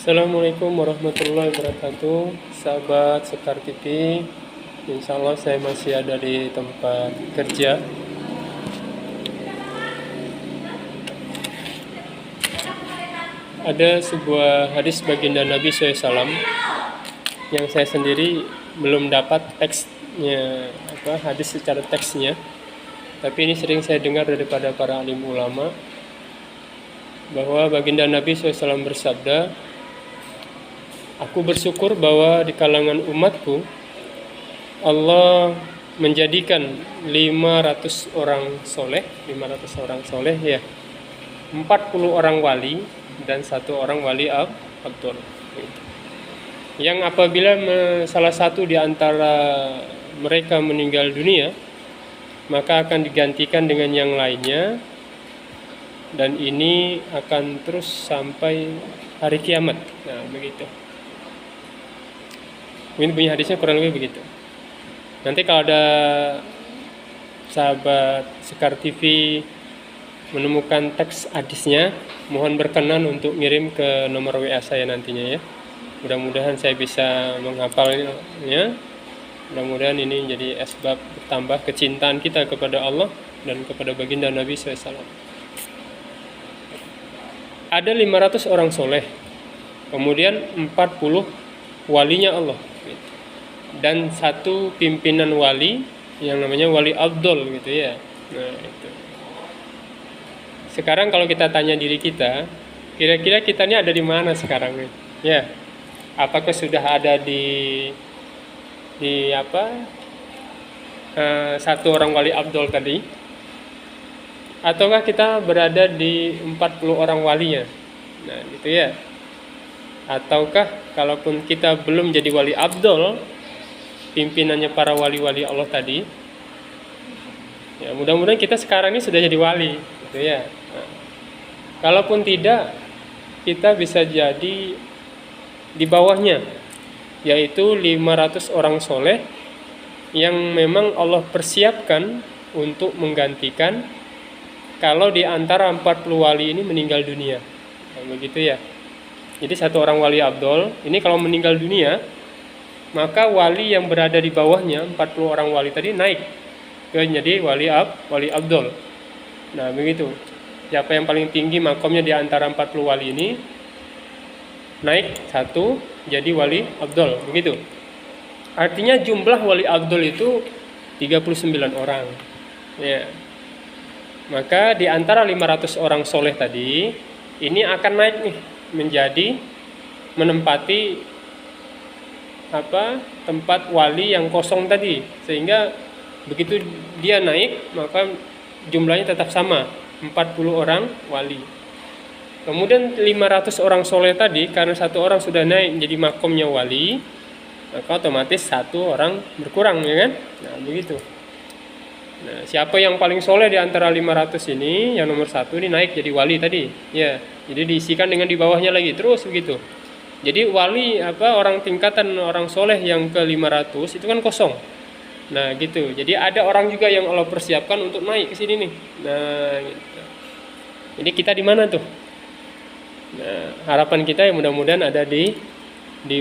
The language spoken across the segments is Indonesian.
Assalamualaikum warahmatullahi wabarakatuh, sahabat Sekar TV. Insya Allah saya masih ada di tempat kerja. Ada sebuah hadis baginda Nabi SAW yang saya sendiri belum dapat teksnya, hadis secara teksnya. Tapi ini sering saya dengar daripada para alim ulama, bahwa baginda Nabi SAW bersabda, "Aku bersyukur bahwa di kalangan umatku Allah menjadikan 500 orang soleh ya, 40 orang wali dan 1 orang wali abdul. Yang apabila salah satu di antara mereka meninggal dunia, maka akan digantikan dengan yang lainnya, dan ini akan terus sampai hari kiamat." Nah, begitu. Ini bunyi hadisnya kurang lebih begitu. Nanti kalau ada sahabat Sekar TV menemukan teks hadisnya, mohon berkenan untuk ngirim ke nomor WA saya nantinya ya. Mudah-mudahan saya bisa menghafalnya. Mudah-mudahan ini jadi asbab bertambah kecintaan kita kepada Allah dan kepada baginda Nabi SAW. Ada 500 orang soleh, kemudian 40 walinya Allah, dan 1 pimpinan wali yang namanya wali abdul gitu ya. Nah, itu. Sekarang kalau kita tanya diri kita, kira-kira kita ini ada di mana sekarang nih? Ya. Apakah sudah ada di 1 orang wali abdul tadi? Ataukah kita berada di 40 orang walinya? Nah, gitu ya. Ataukah kalaupun kita belum jadi wali abdul, pimpinannya para wali-wali Allah tadi, ya mudah-mudahan kita sekarang ini sudah jadi wali gitu ya. Nah, kalaupun tidak, kita bisa jadi di bawahnya, yaitu 500 orang soleh yang memang Allah persiapkan untuk menggantikan kalau di antara 40 wali ini meninggal dunia. Nah, begitu ya. Jadi 1 orang wali abdul ini kalau meninggal dunia, maka wali yang berada di bawahnya, 40 orang wali tadi, naik ke jadi wali abdul. Nah, begitu. Siapa yang paling tinggi makomnya di antara 40 wali ini, naik 1 jadi wali abdul, begitu. Artinya jumlah wali abdul itu 39 orang. Ya. Maka di antara 500 orang soleh tadi, ini akan naik nih menjadi menempati tempat wali yang kosong tadi, sehingga begitu dia naik maka jumlahnya tetap sama, 40 orang wali. Kemudian 500 orang soleh tadi, karena 1 orang sudah naik jadi makomnya wali, maka otomatis 1 orang berkurang, ya kan? Nah, begitu. Nah, siapa yang paling soleh di antara 500 ini, yang nomor 1 ini naik jadi wali tadi, ya. Jadi diisikan dengan di bawahnya lagi, terus begitu. Jadi wali orang tingkatan orang soleh yang ke 500 itu kan kosong. Nah, gitu. Jadi ada orang juga yang Allah persiapkan untuk naik ke sini nih. Nah, gitu. Jadi kita di mana tuh? Nah, harapan kita ya mudah-mudahan ada di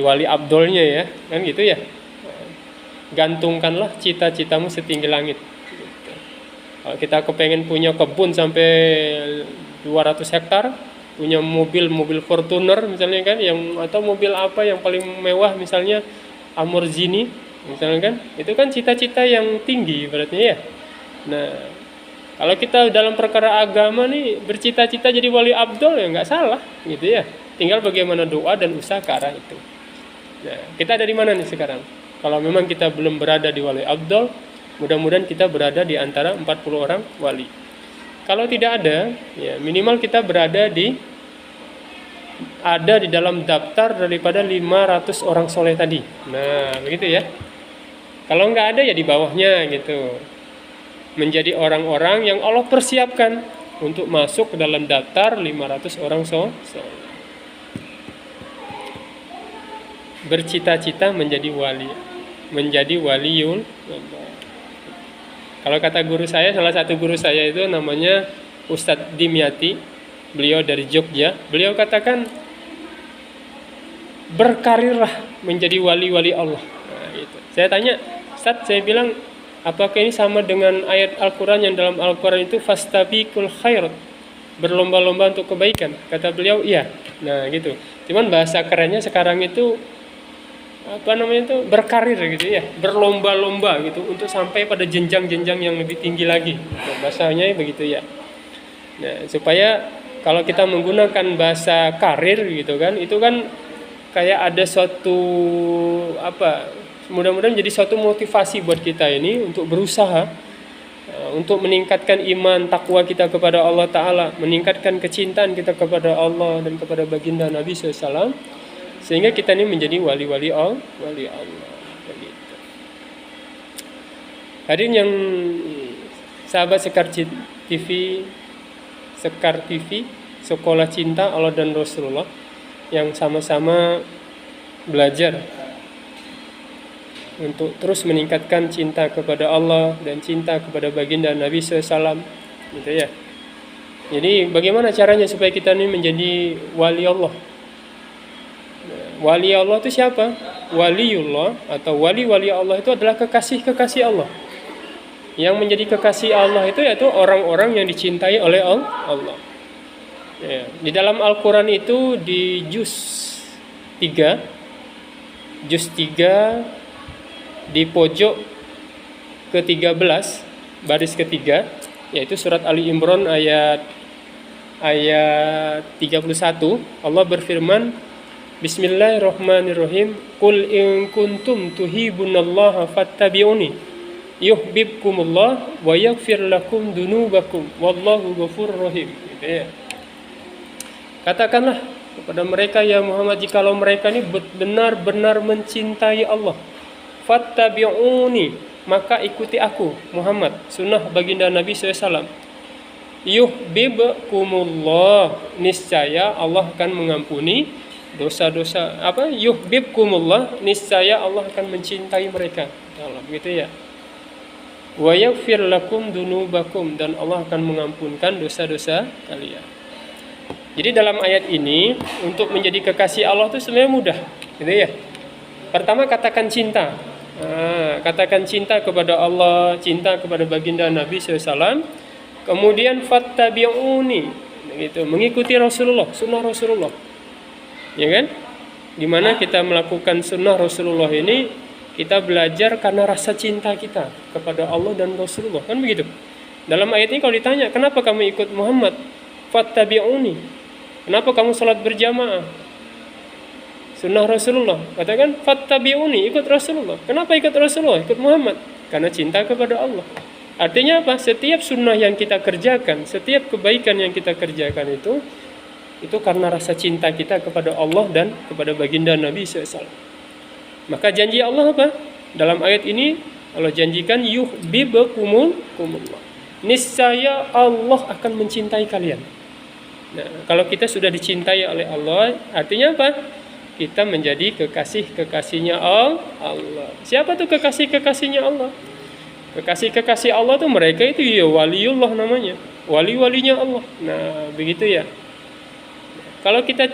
wali abdulnya ya, kan gitu ya. Gantungkanlah cita-citamu setinggi langit. Gitu. Kalau kita kepengen punya kebun sampai 200 hektar, punya mobil Fortuner misalnya kan, atau mobil apa yang paling mewah misalnya Lamborghini misalnya kan, itu kan cita-cita yang tinggi berarti ya. Nah, kalau kita dalam perkara agama nih bercita-cita jadi wali abdul ya nggak salah gitu ya, tinggal bagaimana doa dan usaha ke arah itu. Nah, kita ada di mana nih sekarang? Kalau memang kita belum berada di wali abdul, mudah-mudahan kita berada di antara 40 orang wali. Kalau tidak ada, ya minimal kita berada di dalam daftar daripada 500 orang soleh tadi. Nah, begitu ya. Kalau nggak ada ya di bawahnya gitu. Menjadi orang-orang yang Allah persiapkan untuk masuk ke dalam daftar 500 orang soleh. Bercita-cita menjadi wali. Menjadi waliul. Kalau kata guru saya, salah satu guru saya itu namanya Ustadz Dimyati, beliau dari Jogja. Beliau katakan berkarirlah menjadi wali-wali Allah. Nah, gitu. Saya tanya, Ustaz, saya bilang, apakah ini sama dengan ayat Al-Quran yang dalam Al-Quran itu fastabiqul khairat, berlomba-lomba untuk kebaikan? Kata beliau, iya. Nah gitu. Cuman bahasa kerennya sekarang itu berkarir gitu ya, berlomba-lomba gitu untuk sampai pada jenjang-jenjang yang lebih tinggi lagi. Bahasanya begitu ya. Nah, supaya kalau kita menggunakan bahasa karir gitu kan, itu kan kayak ada suatu mudah-mudahan jadi suatu motivasi buat kita ini untuk berusaha untuk meningkatkan iman takwa kita kepada Allah Ta'ala, meningkatkan kecintaan kita kepada Allah dan kepada baginda Nabi SAW, sehingga kita ini menjadi wali-wali Allah. Begitu. Hadirin yang sahabat Sekar TV, Sekolah Cinta Allah dan Rasulullah, yang sama-sama belajar untuk terus meningkatkan cinta kepada Allah dan cinta kepada baginda Nabi SAW, gitu ya. Jadi bagaimana caranya supaya kita ini menjadi wali Allah? Wali Allah itu siapa? Waliullah atau wali-wali Allah itu adalah kekasih-kekasih Allah. Yang menjadi kekasih Allah itu yaitu orang-orang yang dicintai oleh Allah. Ya, di dalam Al-Quran itu di juz 3 di pojok ke-13 baris ketiga, yaitu surat Ali Imran ayat 31, Allah berfirman, Bismillahirrahmanirrahim, Qul in kuntum tuhibunallaha fattabi'uni yuhibbukumullah wa yaghfir lakum dunubakum wallahu ghafurur rahim. Gitu ya. Katakanlah kepada mereka ya Muhammad, jikalau mereka ini benar-benar mencintai Allah, fattabi'uni, maka ikuti aku Muhammad, sunnah baginda Nabi SAW. Yuhibbukumullah, niscaya Allah akan mengampuni dosa-dosa. Yuhibbukumullah, niscaya Allah akan mencintai mereka. Begitu ya. Wa yaghfir lakum dunubakum, dan Allah akan mengampunkan dosa-dosa kalian. Jadi dalam ayat ini untuk menjadi kekasih Allah itu sebenarnya mudah, gitu ya. Pertama katakan cinta. Katakan cinta kepada Allah, cinta kepada baginda Nabi SAW. Kemudian fattabi'uni, gitu, mengikuti Rasulullah, sunnah Rasulullah. Ya kan? Dimana kita melakukan sunnah Rasulullah ini, kita belajar karena rasa cinta kita kepada Allah dan Rasulullah, kan begitu. Dalam ayat ini kalau ditanya, kenapa kamu ikut Muhammad? Fattabi'uni. Kenapa kamu salat berjamaah? Sunnah Rasulullah. Katakan fattabi'uni, ikut Rasulullah. Kenapa ikut Rasulullah? Ikut Muhammad. Karena cinta kepada Allah. Artinya apa? Setiap sunnah yang kita kerjakan, setiap kebaikan yang kita kerjakan itu karena rasa cinta kita kepada Allah dan kepada baginda Nabi SAW. Maka janji Allah apa? Dalam ayat ini Allah janjikan yuhibbukumullah, niscaya Allah akan mencintai kalian. Nah, kalau kita sudah dicintai oleh Allah, artinya apa? Kita menjadi kekasih-kekasihnya Allah. Siapa tuh kekasih-kekasihnya Allah? Kekasih-kekasih Allah tuh mereka itu ya waliullah namanya, wali-walinya Allah. Nah, begitu ya. Kalau kita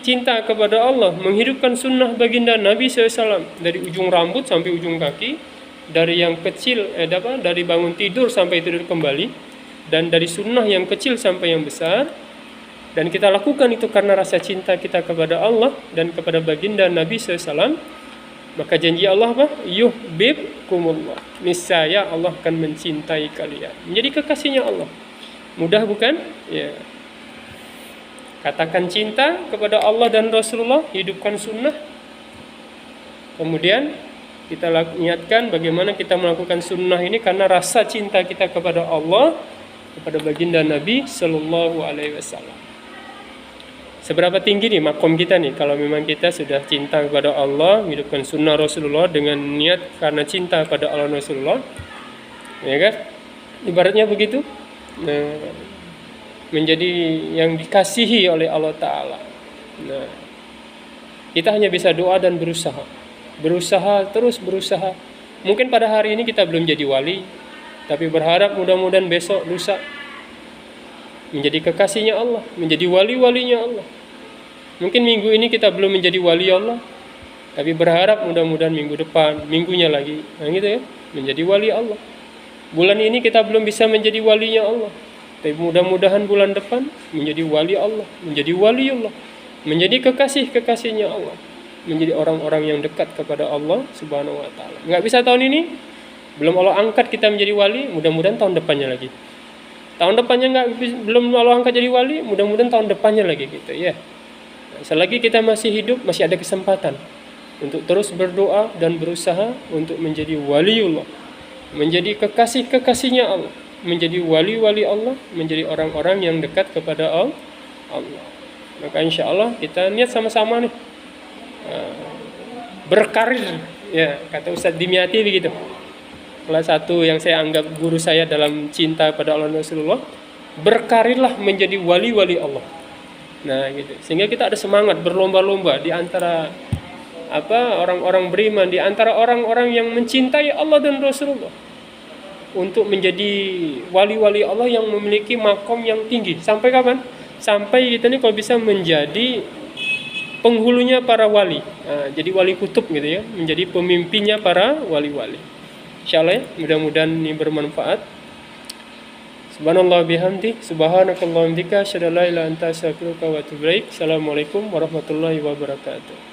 cinta kepada Allah, menghidupkan sunnah baginda Nabi SAW dari ujung rambut sampai ujung kaki, dari yang kecil, dari bangun tidur sampai tidur kembali, dan dari sunnah yang kecil sampai yang besar, dan kita lakukan itu karena rasa cinta kita kepada Allah dan kepada baginda Nabi SAW, maka janji Allah apa? Yuhibbukumullah, niscaya Allah akan mencintai kalian, menjadi kekasihnya Allah. Mudah bukan? Ya. Katakan cinta kepada Allah dan Rasulullah, hidupkan sunnah. Kemudian kita niatkan bagaimana kita melakukan sunnah ini karena rasa cinta kita kepada Allah, kepada baginda Nabi Sallallahu Alaihi Wasallam. Seberapa tinggi nih makom kita nih kalau memang kita sudah cinta kepada Allah, hidupkan sunnah Rasulullah dengan niat karena cinta pada Allah dan Rasulullah, ya kan? Ibaratnya begitu. Nah, menjadi yang dikasihi oleh Allah Ta'ala. Nah, kita hanya bisa doa dan berusaha, terus berusaha. Mungkin pada hari ini kita belum jadi wali, tapi berharap mudah-mudahan besok, lusa menjadi kekasihnya Allah, menjadi wali-walinya Allah. Mungkin minggu ini kita belum menjadi wali Allah, tapi berharap mudah-mudahan minggu depan, minggunya lagi, nah gitu ya, menjadi wali Allah. Bulan ini kita belum bisa menjadi walinya Allah, tapi mudah-mudahan bulan depan menjadi wali Allah, menjadi wali Allah, menjadi kekasih-kekasihnya Allah, menjadi orang-orang yang dekat kepada Allah Subhanahu wa taala. Nggak bisa tahun ini, belum Allah angkat kita menjadi wali, mudah-mudahan tahun depannya lagi. Tahun depannya belum Allah angkat jadi wali, mudah-mudahan tahun depannya lagi gitu ya. Selagi kita masih hidup, masih ada kesempatan untuk terus berdoa dan berusaha untuk menjadi waliullah, menjadi kekasih-kekasihnya Allah, menjadi wali-wali Allah, menjadi orang-orang yang dekat kepada Allah. Maka insya Allah kita niat sama-sama nih berkarir, ya kata Ustadz Dimyati begitu. Kelas 1 yang saya anggap guru saya dalam cinta pada Allah dan Rasulullah, berkarirlah menjadi wali-wali Allah. Nah gitu, sehingga kita ada semangat berlomba-lomba di antara orang-orang beriman, di antara orang-orang yang mencintai Allah dan Rasulullah, untuk menjadi wali-wali Allah yang memiliki makom yang tinggi. Sampai kapan? Sampai kita ini kalau bisa menjadi penghulunya para wali, jadi wali kutub gitu ya, menjadi pemimpinnya para wali-wali. Insyaallah ya, mudah-mudahan ini bermanfaat. Subhanallah bihamdi, subhanakallahumma bika, asyhadu an la ilaha illa anta, astaghfiruka wa atubu ilaik. Assalamualaikum warahmatullahi wabarakatuh.